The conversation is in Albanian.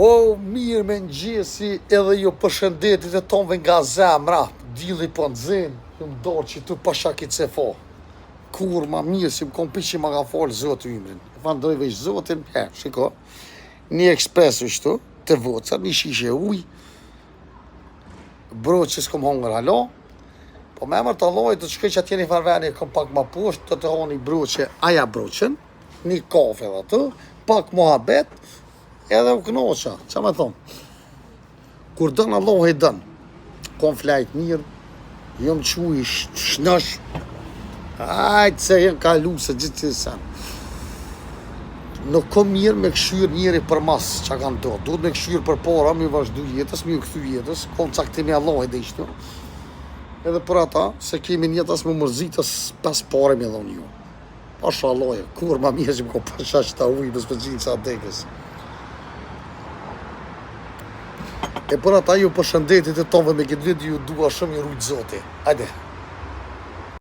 O, mirë me ngjesi edhe ju përshëndetit e tonve nga zemra. Dili po nxin, ju më dorë që tu pashakit se fo. Kur ma mirë si më kompi që ma ka falë zotë ymrin. Vandoj veç zotin, shiko. Një ekspresu shtu, të voca, një shishe uj. Bro që s'kom hongër halo. Po me mërë të lojë të të shkoj që atje një farveni kom pak ma poshtë, të honi bro që aja broqen, një kafe dhe të, pak muhabet, edhe u knoqa, që me thonë. Kur dënë Allah e dënë, kom flajt mirë, jom quj shnësh, ajtë se jenë kalu se gjithë që sen. Nuk kom mirë me këshyrë njëri për mas që kanë do. Duhet me këshyrë për para, mi vazhdu jetës, mi u këthy jetës, kom caktimi Allah e dhe ishtë. Edhe për ata, se kemi njëtas më mërzitës pas pare me dhonë ju. Pasha Allah e, kur ma mirë që më kom pasha që ta ujë, më s'pëgjinë sa dekës. E për ata ju përshëndetit e tonve me këtë video, ju dua shumë i rujtë zote. Hajde.